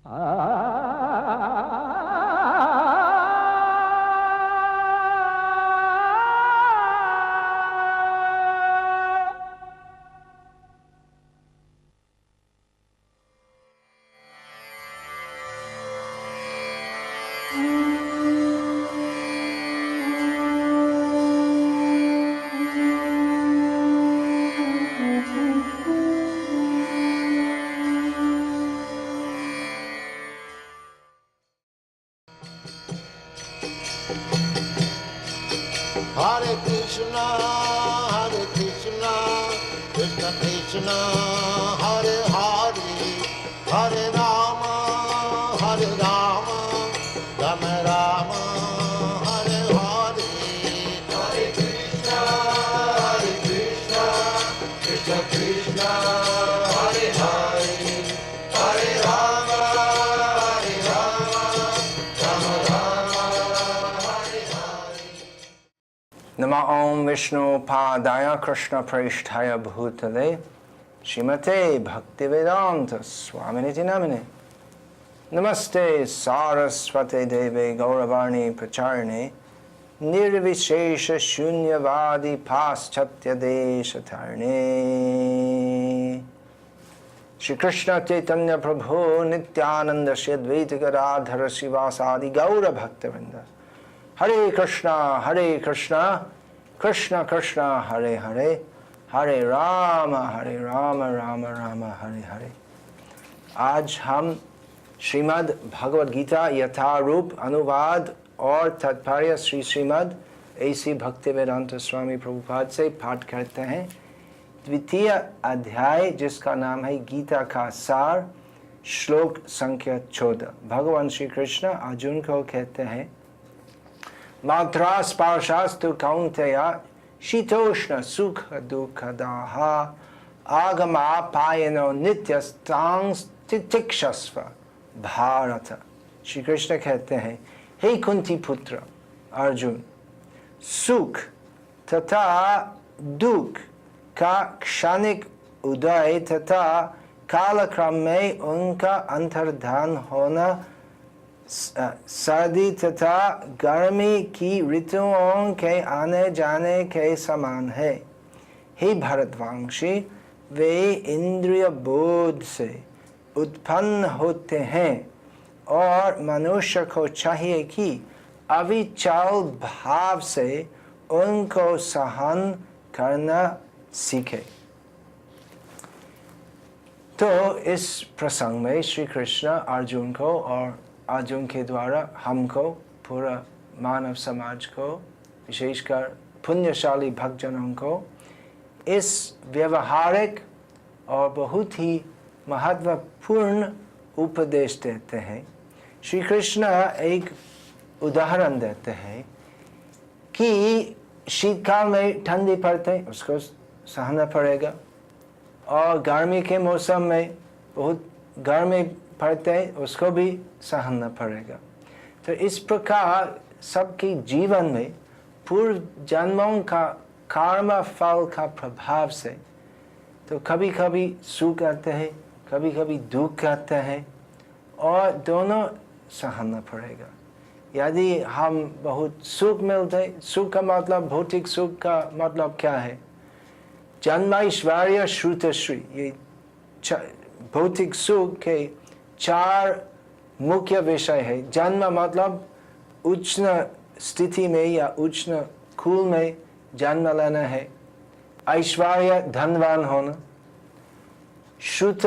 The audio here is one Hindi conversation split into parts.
Hare Krishna, Krishna Krishna, Hare Hare, Hare Rama, Rama Rama, Hare Hare. Hare Krishna, Krishna Krishna, Hare Hare, Hare Rama, Rama Rama, Hare Hare. नमः ओं विष्णु पादाय कृष्ण प्रेष्ठाय भूतले श्रीमते भक्तिवेदांत स्वामिनिति नामिने नमस्ते सारस्वते देवे गौरवाणी प्रचारिणे निर्विशेष शून्यवादी पाश्चात्य देशधारिणे श्री कृष्ण चैतन्य प्रभु नित्यानंद श्री अद्वैत गदाधर शिवासादि गौर भक्तवृंद हरे कृष्णा कृष्ण कृष्ण हरे हरे हरे राम राम राम हरे हरे। आज हम श्रीमद् भगवद गीता यथारूप अनुवाद और तात्पर्य श्री श्रीमद् ऐसी भक्तिवेदांत स्वामी प्रभुपाद से पाठ करते हैं। द्वितीय अध्याय जिसका नाम है गीता का सार, श्लोक संख्या 14। भगवान श्री कृष्ण अर्जुन को कहते हैं, मात्रा स्पर्शास्तु कौन्तेय शीतोष्ण सुख दुःखदाः आगमापायनो नित्यस्तांस्तितिक्षस्व भारत। श्री कृष्ण कहते हैं, हे कुंती पुत्र अर्जुन, सुख तथा दुख का क्षणिक उदय तथा कालक्रम में उनका अंतर्धान होना सर्दी तथा गर्मी की ऋतुओं के आने जाने के समान है। हे भरतवंशी, वे इंद्रिय बोध से उत्पन्न होते हैं और मनुष्य को चाहिए कि अविचल भाव से उनको सहन करना सीखे। तो इस प्रसंग में श्री कृष्ण अर्जुन को और अर्जुन के द्वारा हमको, पूरा मानव समाज को, विशेषकर पुण्यशाली भक्तजनों को इस व्यवहारिक और बहुत ही महत्वपूर्ण उपदेश देते हैं। श्री कृष्ण एक उदाहरण देते हैं कि शीतकाल में ठंडी पड़ते उसको सहना पड़ेगा और गर्मी के मौसम में बहुत गर्मी पड़ते उसको भी सहना पड़ेगा। तो इस प्रकार सबके जीवन में पूर्व जन्मों का कर्म फल का प्रभाव से तो कभी कभी सुख आते हैं, कभी कभी दुख आते हैं और दोनों सहना पड़ेगा। यदि हम बहुत सुख मिलते, सुख का मतलब, भौतिक सुख का मतलब क्या है? जन्मैश्वर्य श्रुतश्री, ये भौतिक सुख के 4 मुख्य विषय है। जन्म मतलब उच्च स्थिति में या उच्च कुल में जन्म लेना है। ऐश्वर्य धनवान होना, श्रुत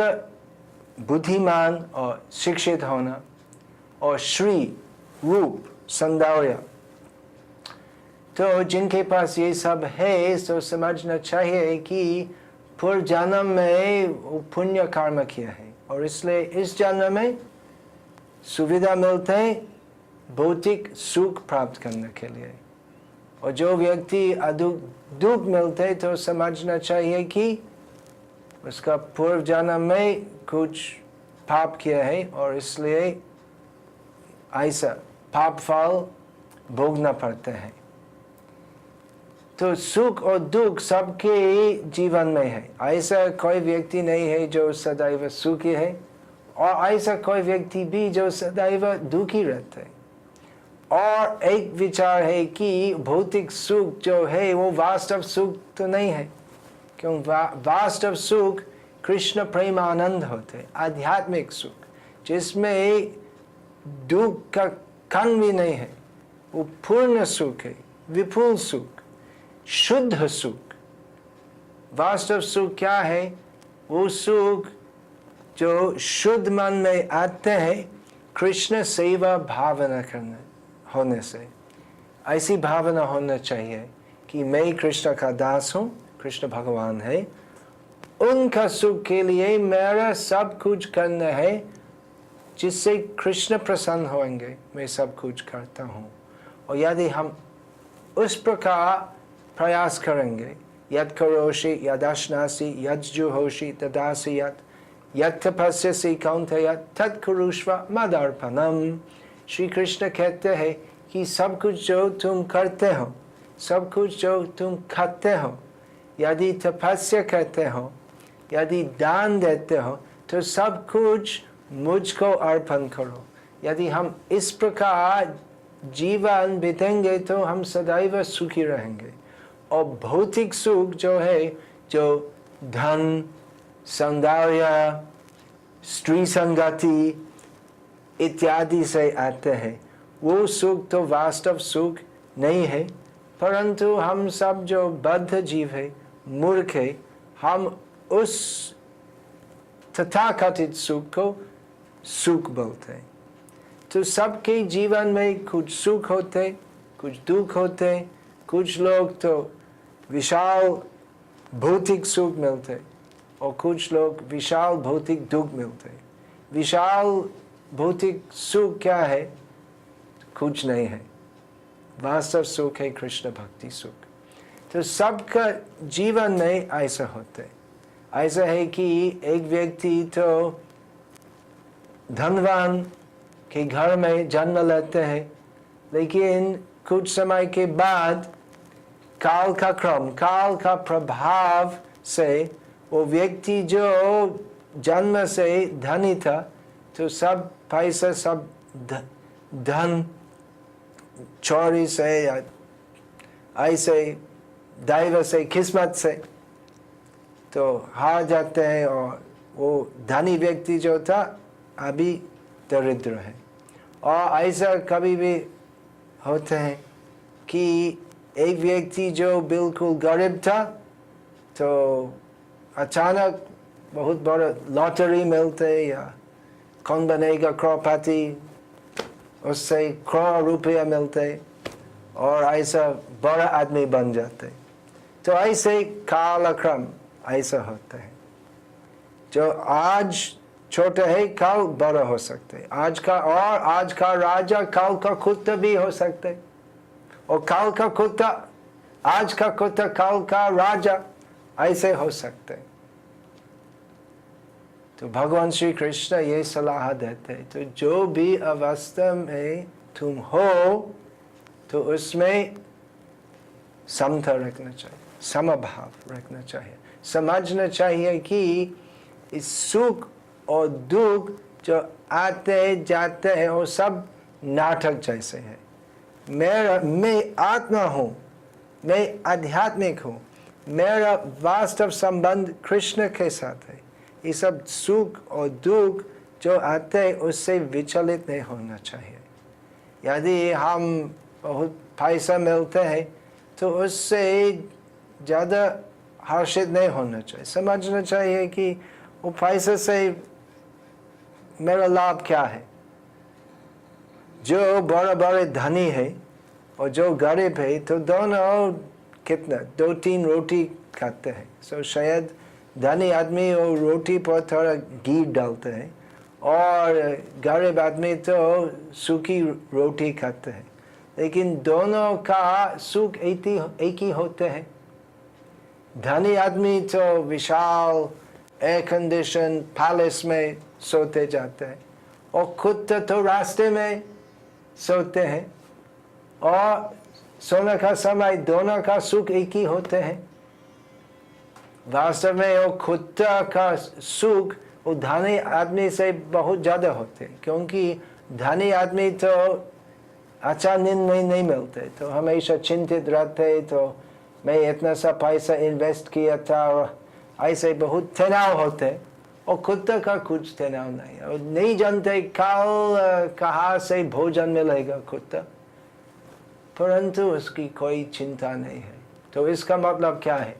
बुद्धिमान और शिक्षित होना, और श्री रूप सौंदर्य। तो जिनके पास ये सब है तो समझना चाहिए कि पूर्व जन्म में पुण्य कर्म किया है और इसलिए इस जन्म में सुविधा मिलते है भौतिक सुख प्राप्त करने के लिए। और जो व्यक्ति अधिक दुख मिलते तो समझना चाहिए कि उसका पूर्व जन्म में कुछ पाप किया है और इसलिए ऐसा पाप फल भोगना पड़ता है। तो सुख और दुख सबके जीवन में है। ऐसा कोई व्यक्ति नहीं है जो सदैव सुखी है और ऐसा कोई व्यक्ति भी जो सदैव दुखी रहते हैं। और एक विचार है कि भौतिक सुख जो है वो वास्तव सुख तो नहीं है, क्यों? वास्तव सुख कृष्ण प्रेमानंद होते, आध्यात्मिक सुख जिसमें दुख का कण भी नहीं है, वो पूर्ण सुख है, विपुल सुख, शुद्ध सुख। वास्तव सुख क्या है? वो सुख जो शुद्ध मन में आते हैं कृष्ण सेवा भावना करने होने से। ऐसी भावना होना चाहिए कि मैं कृष्ण का दास हूँ, कृष्ण भगवान है, उनका सुख के लिए मेरा सब कुछ करना है, जिससे कृष्ण प्रसन्न होंगे, मैं सब कुछ करता हूँ। और यदि हम उस प्रकार प्रयास करेंगे, यत् करोषि यदश्नासि यज्जुहोषि तदासि यत् तपस्यसि कौन्तेय तत् कुरुष्व मदर्पणम्। श्री कृष्ण कहते हैं कि सब कुछ जो तुम करते हो, सब कुछ जो तुम खाते हो, यदि तपस्या करते हो, यदि दान देते हो, तो सब कुछ मुझको अर्पण करो। यदि हम इस प्रकार जीवन बिताएंगे तो हम सदैव सुखी रहेंगे। और भौतिक सुख जो है, जो धन, सौंदर्य, स्त्री संगति इत्यादि से आते हैं, वो सुख तो वास्तव सुख नहीं है। परंतु हम सब जो बद्ध जीव है, मूर्ख है, हम उस तथाकथित सुख को सुख बोलते हैं। तो सबके जीवन में कुछ सुख होते, कुछ दुख होते। कुछ लोग तो विशाल भौतिक सुख मिलते और कुछ लोग विशाल भौतिक दुख मिलते। विशाल भौतिक सुख क्या है? कुछ नहीं है। वास्तव सुख है कृष्ण भक्ति सुख। तो सबका जीवन में ऐसा होते। ऐसा है कि एक व्यक्ति तो धनवान के घर में जन्म लेते हैं, लेकिन कुछ समय के बाद काल का क्रम, काल का प्रभाव से वो व्यक्ति जो जन्म से धनी था, तो सब पैसा, सब धन चोरी से या ऐसे दैव से, किस्मत से तो हार जाते हैं। और वो धनी व्यक्ति जो था अभी दरिद्र है। और ऐसा कभी भी होते हैं कि एक व्यक्ति जो बिल्कुल गरीब था, तो अचानक बहुत बड़ा लॉटरी मिलते, या कौन बनेगा करोड़पति, उससे करोड़ रुपया मिलते और ऐसा बड़ा आदमी बन जाते। तो ऐसे कालक्रम ऐसा होता है। जो आज छोटे है कल बड़ा हो सकते, आज का राजा कल का कुत्ता भी हो सकते, और कल का कुत्ता आज का कुत्ता कल का राजा, ऐसे हो सकते। तो भगवान श्री कृष्ण ये सलाह देते, तो जो भी अवस्था में तुम हो, तो उसमें समता रखना चाहिए, समभाव रखना चाहिए। समझना चाहिए कि इस सुख और दुख जो आते जाते हैं वो सब नाटक जैसे है। मैं आत्मा हूँ, मैं आध्यात्मिक हूँ, मेरा वास्तव संबंध कृष्ण के साथ है। ये सब सुख और दुख जो आते हैं उससे विचलित नहीं होना चाहिए। यदि हम बहुत पैसा मिलते हैं तो उससे ज़्यादा हर्षित नहीं होना चाहिए। समझना चाहिए कि वो पैसे से मेरा लाभ क्या है। जो बड़े बड़े धनी है और जो गरीब है, तो दोनों कितना 2-3 रोटी खाते हैं। सो शायद धनी आदमी वो रोटी पर थोड़ा घी डालते हैं और गरीब आदमी तो सूखी रोटी खाते हैं, लेकिन दोनों का सुख एक ही होते हैं। धनी आदमी तो विशाल एयर कंडीशन पैलेस में सोते जाते हैं, और कुत्ते तो रास्ते में सोते हैं, और सोने का समय दोनों का सुख एक ही होते हैं। वास्तव में वो कुत्ता का सुख वो धनी आदमी से बहुत ज़्यादा होते, क्योंकि धनी आदमी तो अच्छा नींद नहीं मिलते, तो हमेशा चिंतित रहते। तो मैं इतना सा पैसा इन्वेस्ट किया था, और ऐसे बहुत तनाव होते। और कुत्ता का कुछ तनाव नहीं, और नहीं जानते कल कहाँ से भोजन मिलेगा कुत्ता, परंतु उसकी कोई चिंता नहीं है। तो इसका मतलब क्या है?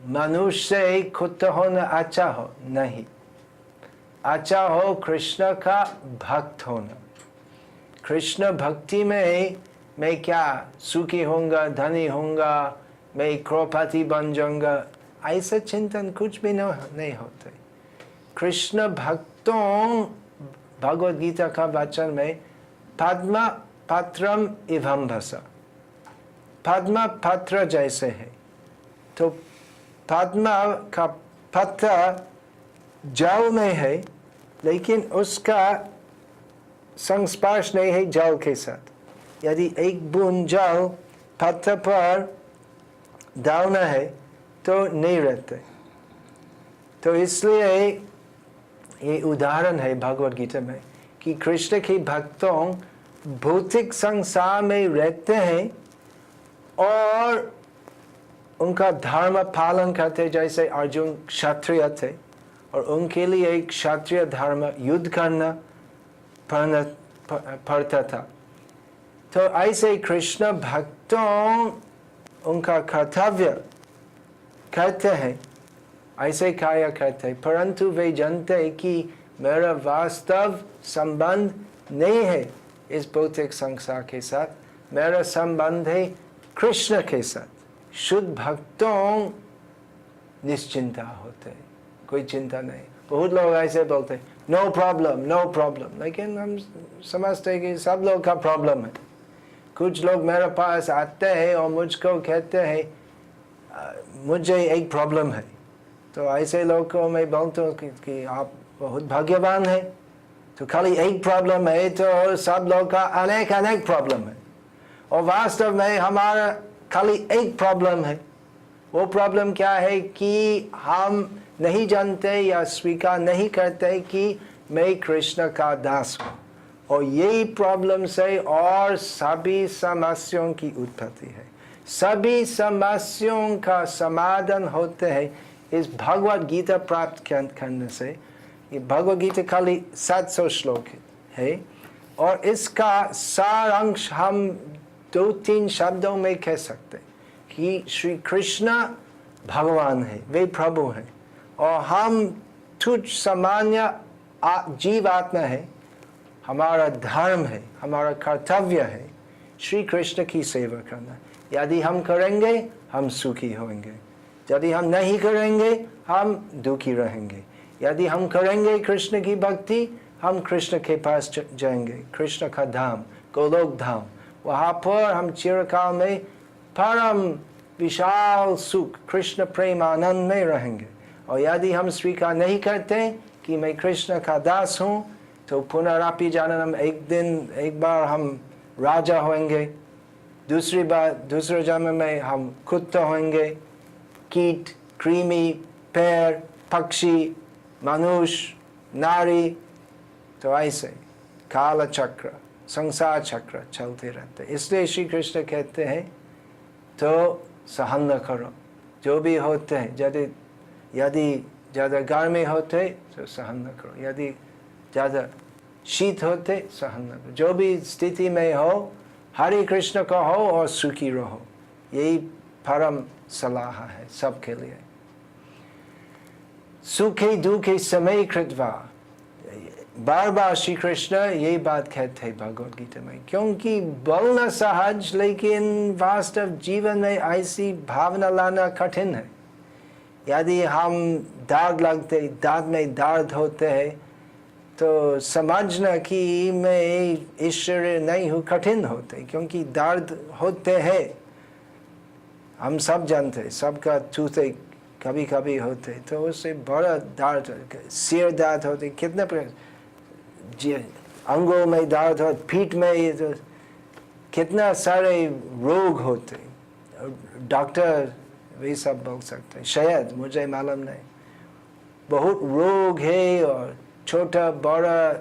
मनुष्य से कुत्ता होना अच्छा हो नहीं, अच्छा हो कृष्ण का भक्त होना। कृष्ण भक्ति में मैं क्या सुखी होऊंगा, धनी होऊंगा, मैं करोड़पति बन जाऊंगा, ऐसा चिंतन कुछ भी नहीं होते। कृष्ण भक्तों, भगवद गीता का वचन में पद्म पत्रम इवंभसा, पद्म पत्र जैसे है। तो पद्म का पत्र जल में है, लेकिन उसका संस्पर्श नहीं है जल के साथ। यदि एक बूंद जल पत्थर पर डालना है तो नहीं रहते। तो इसलिए ये उदाहरण है भगवद गीता में कि कृष्ण के भक्तों भौतिक संसार में रहते हैं और उनका धर्म पालन करते, जैसे अर्जुन क्षत्रिय थे और उनके लिए एक क्षत्रिय धर्म युद्ध करना पड़ता था। तो ऐसे कृष्ण भक्तों उनका कर्तव्य करते हैं, ऐसे कार्य करते हैं, परंतु वे जानते हैं कि मेरा वास्तव संबंध नहीं है इस भौतिक संसार के साथ, मेरा संबंध है कृष्ण के साथ। शुद्ध भक्तों निश्चिंता होते, कोई चिंता नहीं। बहुत लोग ऐसे बोलते नो प्रॉब्लम नो प्रॉब्लम, लेकिन हम समझते हैं कि सब लोग का प्रॉब्लम है। कुछ लोग मेरे पास आते हैं और मुझको कहते हैं मुझे एक प्रॉब्लम है, तो ऐसे लोग को मैं बोलता हूँ कि आप बहुत भाग्यवान हैं। तो खाली एक प्रॉब्लम है तो सब लोग का अनेक अनेक प्रॉब्लम है, और वास्तव में हमारा खाली एक प्रॉब्लम है। वो प्रॉब्लम क्या है कि हम नहीं जानते या स्वीकार नहीं करते कि मैं कृष्ण का दास हूँ, और यही प्रॉब्लम से और सभी समस्याओं की उत्पत्ति है। सभी समस्याओं का समाधान होते हैं इस भगवद गीता प्राप्त करने से। ये भगवद गीता खाली 700 श्लोक है, और इसका सारांश हम 2-3 शब्दों में कह सकते कि श्री कृष्ण भगवान है, वे प्रभु हैं, और हम तुच्छ सामान्य जीव आत्मा है। हमारा धर्म है, हमारा कर्तव्य है श्री कृष्ण की सेवा करना। यदि हम करेंगे हम सुखी होंगे, यदि हम नहीं करेंगे हम दुखी रहेंगे। यदि हम करेंगे कृष्ण की भक्ति, हम कृष्ण के पास जाएंगे, कृष्ण का धाम, गोलोक धाम। वहाँ पर हम चिरकाल में परम विशाल सुख कृष्ण प्रेम आनंद में रहेंगे। और यदि हम स्वीकार नहीं करते कि मैं कृष्ण का दास हूँ, तो पुनरापि जन्म एक बार हम राजा होंगे, दूसरी बार दूसरे जन्म में हम कुत्ता होंगे, कीट, कृमि, पैर, पक्षी, मनुष्य, नारी। तो ऐसे काल चक्र, संसार चक्र चलते रहते। इसलिए श्री कृष्ण कहते हैं तो सहन करो, जो भी होते हैं। यदि ज़्यादा गर्मी होते तो सहन करो, यदि ज़्यादा शीत होते सहन करो। जो भी स्थिति में हो हरे कृष्ण कहो और सुखी रहो, यही परम सलाह है सबके लिए। सुखे दुखे समय कृत्वा, बार बार श्री कृष्ण यही बात कहते हैं भगवद गीता में, क्योंकि बोलना सहज लेकिन वास्तव जीवन में ऐसी भावना लाना कठिन है। यदि हम दर्द लगते, दांत में दर्द होते हैं, तो समझना कि मैं ईश्वर नहीं हूँ कठिन होते, क्योंकि दर्द होते हैं। हम सब जानते हैं, सबका टूथे कभी कभी होते, तो उससे बड़ा दर्द, सिर दर्द होते, कितने अंगों में दर्द हो, पीठ में, तो कितना सारे रोग होते। डॉक्टर वे सब बोल सकते हैं, शायद, मुझे मालूम नहीं। बहुत रोग है और छोटा बड़ा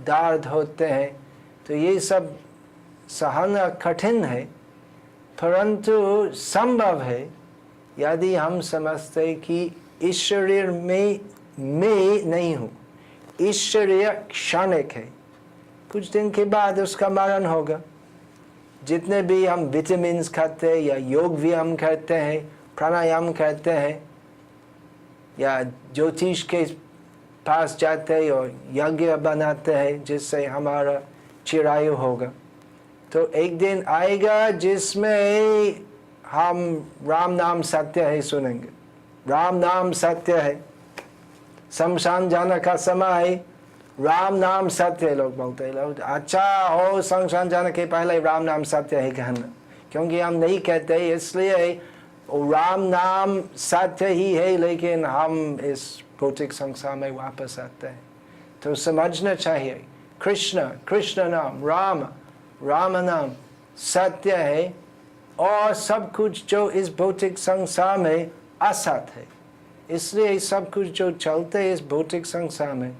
दर्द होते हैं, तो ये सब सहना कठिन है, परंतु संभव है यदि हम समझते कि इस शरीर में मैं नहीं हूँ, इस शरीर क्षणिक है, कुछ दिन के बाद उसका मरण होगा। जितने भी हम विटामिन्स खाते हैं या योग व्यायाम करते हैं, प्राणायाम करते हैं या ज्योतिष के पास जाते हैं और यज्ञ बनाते हैं जिससे हमारा चिरायु होगा, तो एक दिन आएगा जिसमें हम राम नाम सत्य है सुनेंगे, राम नाम सत्य है, शमशान जाने का समय राम नाम सत्य है। लोग बोलते हैं, लोग अच्छा हो शमशान जाने के पहले राम नाम सत्य है कहना, क्योंकि हम नहीं कहते इसलिए राम नाम सत्य ही है, लेकिन हम इस भौतिक संसार में वापस आते हैं। तो समझना चाहिए कृष्ण कृष्ण नाम, राम राम नाम सत्य है, और सब कुछ जो इस भौतिक संसार में असत है, इसलिए सब कुछ जो चलते है इस भौतिक संसार में,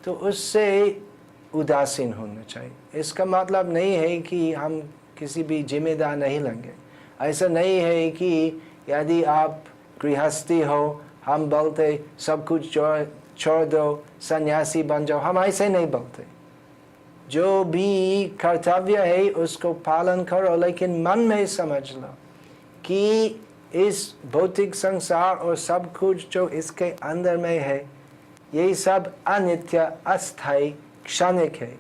तो उससे उदासीन होना चाहिए। इसका मतलब नहीं है कि हम किसी भी जिम्मेदार नहीं लेंगे, ऐसा नहीं है कि यदि आप गृहस्थी हो, हम बोलते सब कुछ छोड़ दो, सन्यासी बन जाओ, हम ऐसे नहीं बोलते। जो भी कर्तव्य है उसको पालन करो, लेकिन मन में समझ लो कि इस भौतिक संसार और सब कुछ जो इसके अंदर में है, ये सब अनित्य, अस्थायी, क्षणिक है,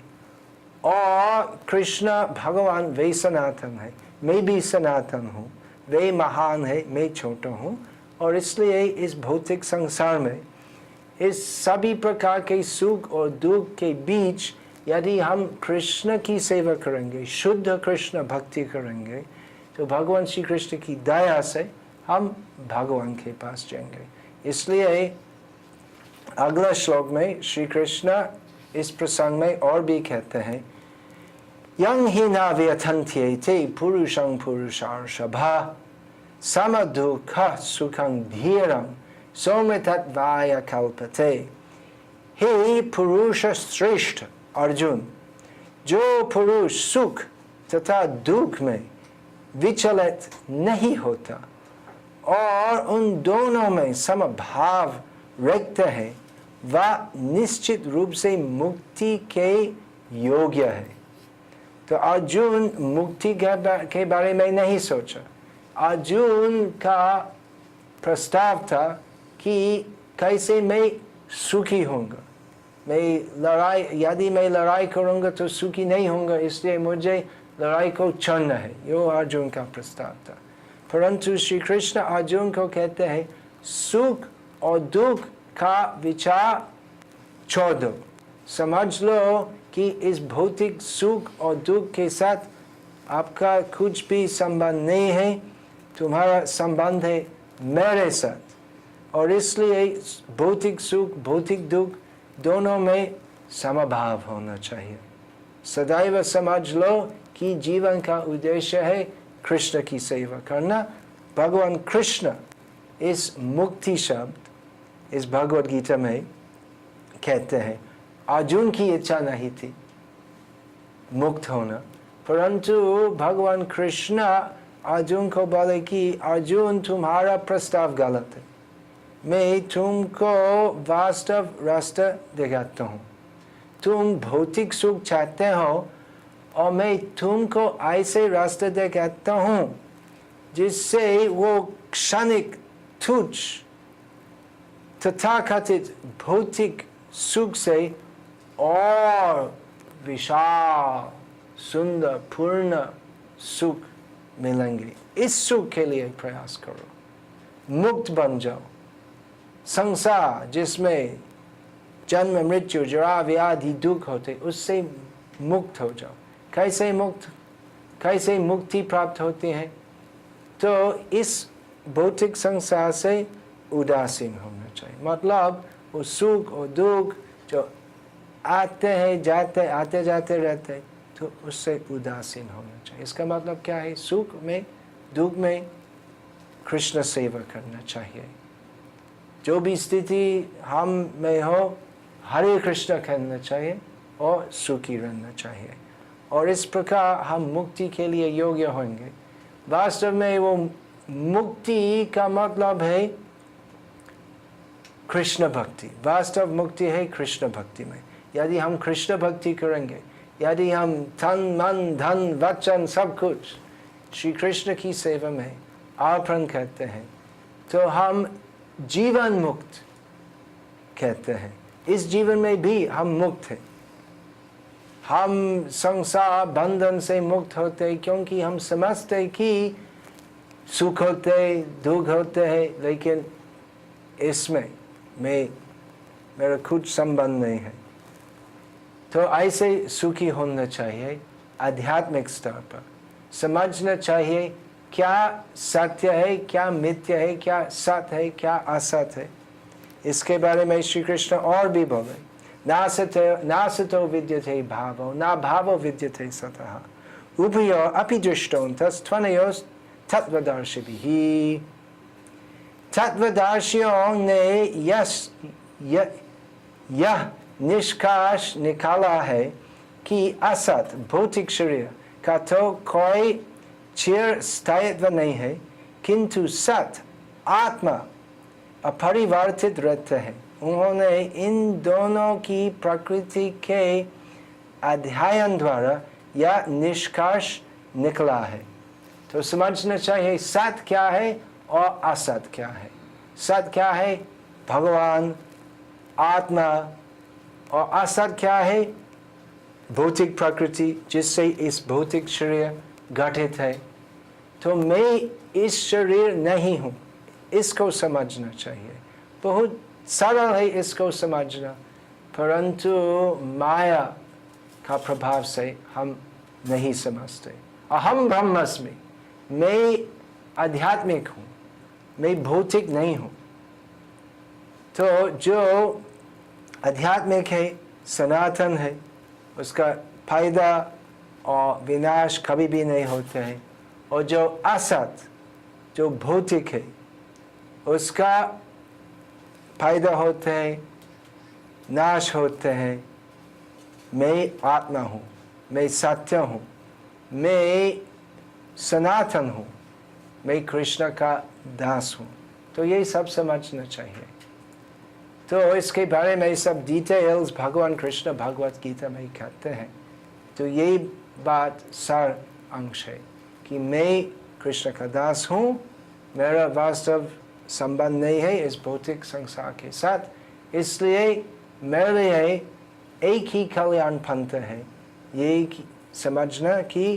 और कृष्ण भगवान वे सनातन है, मैं भी सनातन हूँ, वे महान है, मैं छोटा हूँ, और इसलिए इस भौतिक संसार में इस सभी प्रकार के सुख और दुख के बीच यदि हम कृष्ण की सेवा करेंगे, शुद्ध कृष्ण भक्ति करेंगे, तो भगवान श्री कृष्ण की दया से हम भगवान के पास जाएंगे। इसलिए अगला श्लोक में श्री कृष्ण इस प्रसंग में और भी कहते हैं, यं हि न व्यथन्त्येते पुरुषं पुरुषार्षभा समदुःख सुखं धीरं सौम्यतत्त्वाय कल्पते। हे पुरुष श्रेष्ठ अर्जुन, जो पुरुष सुख तथा दुख में विचलित नहीं होता और उन दोनों में समभाव रखते हैं, वह निश्चित रूप से मुक्ति के योग्य है। तो अर्जुन मुक्ति के बारे में नहीं सोचा। अर्जुन का प्रस्ताव था कि कैसे मैं सुखी होऊंगा, यदि मैं लड़ाई करूंगा तो सुखी नहीं होऊंगा, इसलिए मुझे लड़ाई को छोड़ना है, यो अर्जुन का प्रस्ताव था। परंतु श्री कृष्ण अर्जुन को कहते हैं, सुख और दुख का विचार छोड़ दो, समझ लो कि इस भौतिक सुख और दुख के साथ आपका कुछ भी संबंध नहीं है, तुम्हारा संबंध है मेरे साथ, और इसलिए भौतिक सुख भौतिक दुख दोनों में समभाव होना चाहिए। सदैव समझ लो कि जीवन का उद्देश्य है कृष्ण की सेवा करना। भगवान कृष्ण इस मुक्ति शब्द इस भगवद गीता में कहते हैं, अर्जुन की इच्छा नहीं थी मुक्त होना, परंतु भगवान कृष्ण अर्जुन को बोले कि अर्जुन तुम्हारा प्रस्ताव गलत है, मैं तुमको वास्तव रास्ता दिखाता हूँ। तुम भौतिक सुख चाहते हो और मैं तुमको ऐसे रास्ते दिखाता हूँ जिससे वो क्षणिक तुच्छ तथाकथित भौतिक सुख से और विशाल सुंदर पूर्ण सुख मिलेंगे। इस सुख के लिए प्रयास करो, मुक्त बन जाओ। संसार जिसमें जन्म मृत्यु जरा व्याधि दुख होते, उससे मुक्त हो जाओ। कैसे मुक्ति प्राप्त होती है? तो इस भौतिक संसार से उदासीन होना चाहिए। मतलब वो सुख और दुख जो आते हैं जाते आते जाते रहते हैं, तो उससे उदासीन होना चाहिए। इसका मतलब क्या है? सुख में दुख में कृष्ण सेवा करना चाहिए। जो भी स्थिति हम में हो हरे कृष्ण कहना चाहिए और सुखी रहना चाहिए, और इस प्रकार हम मुक्ति के लिए योग्य होंगे। वास्तव में वो मुक्ति का मतलब है कृष्ण भक्ति। वास्तव मुक्ति है कृष्ण भक्ति में। यदि हम कृष्ण भक्ति करेंगे, यदि हम तन मन धन वचन सब कुछ श्री कृष्ण की सेवा में अर्पण करते हैं, तो हम जीवन मुक्त कहते हैं। इस जीवन में भी हम मुक्त हैं। हम संसार बंधन से मुक्त होते क्योंकि हम समझते कि सुख होते दुख होते हैं, लेकिन इसमें मेरा कुछ संबंध नहीं है। तो ऐसे सुखी होना चाहिए। आध्यात्मिक स्तर पर समझना चाहिए क्या सत्य है, क्या मिथ्या है, क्या सत्य है, क्या असत्य है। इसके बारे में श्री कृष्ण और भी बोले, नासतो विद्यते भावो न भावो विद्यते सतः उभयोः अपि दृष्टोऽन्तस्त्वनयोः तत्त्वदर्शिभिः। तत्वदर्शियों ने यह निष्कर्ष निकाला है कि असत भौतिक शरीर का तो कोई चिर स्थायित्व नहीं है, किंतु सत आत्मा अपरिवर्तित रहते हैं। उन्होंने इन दोनों की प्रकृति के अध्ययन द्वारा यह निष्कर्ष निकला है। तो समझना चाहिए सत क्या है और असत क्या है। सत क्या है? भगवान, आत्मा, और असत क्या है? भौतिक प्रकृति जिससे इस भौतिक शरीर गठित है। तो मैं इस शरीर नहीं हूँ, इसको समझना चाहिए। बहुत सरल है इसको समझना, परंतु माया का प्रभाव से हम नहीं समझते। अहम ब्रह्मास्मि, मैं आध्यात्मिक हूँ, मैं भौतिक नहीं हूँ। तो जो आध्यात्मिक है, सनातन है, उसका फायदा और विनाश कभी भी नहीं होते हैं। और जो असत, जो भौतिक है, उसका फायदा होते हैं, नाश होते हैं। मैं आत्मा हूँ, मैं सत्य हूँ, मैं सनातन हूँ, मैं कृष्ण का दास हूँ। तो ये सब समझना चाहिए। तो इसके बारे में सब डिटेल्स भगवान कृष्ण भगवत गीता में कहते हैं। तो ये बात सार अंश है कि मैं कृष्ण का दास हूँ, मेरा वास्तव संबंध नहीं है इस भौतिक संसार के साथ। इसलिए मेरे लिए एक ही कल्याण पंथ है, ये समझना कि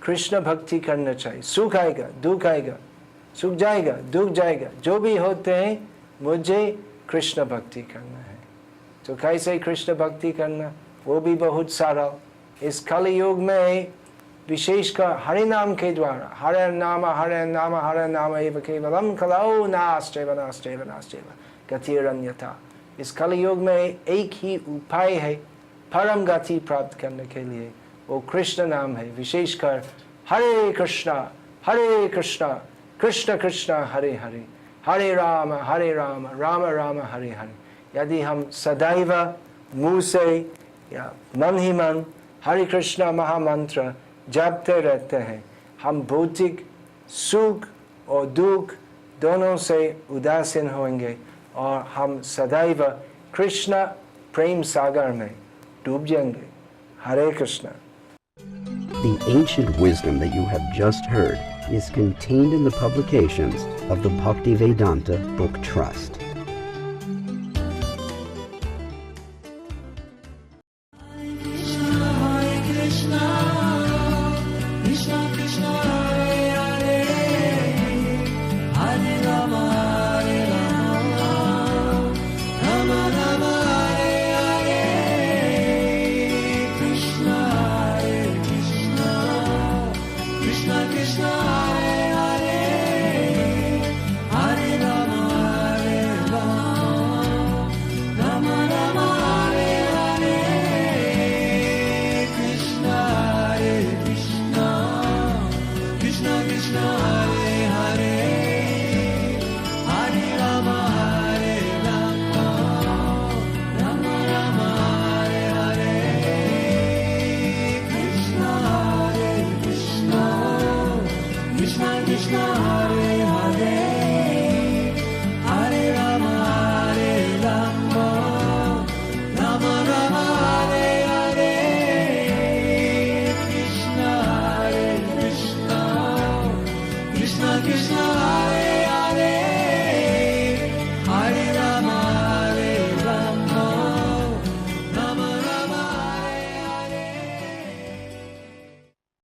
कृष्ण भक्ति करना चाहिए। सुख आएगा दुख आएगा, सुख जाएगा दुख जाएगा, जो भी होते हैं मुझे कृष्ण भक्ति करना है। तो कैसे कृष्ण भक्ति करना? वो भी बहुत सरल। इस कलि युग में विशेषकर हरि नाम के द्वारा, हरे नाम एव केवलम कलौ नास्त्येव नास्त्येव नास्त्येव गतिरन्यथा। इस कलि युग में एक ही उपाय है परम गति प्राप्त करने के लिए, वो कृष्ण नाम है। विशेषकर हरे कृष्णा कृष्ण कृष्ण हरे हरे, हरे राम राम राम हरे हरे। यदि हम सदैव मुँह से या मन ही मन हरे कृष्ण महामंत्र जपते रहते हैं, हम भौतिक सुख और दुख दोनों से उदासीन होंगे और हम सदैव कृष्ण प्रेम सागर में डूब जाएंगे। हरे Krishna. The ancient wisdom that you have just heard is contained in the publications of the Bhaktivedanta Book Trust.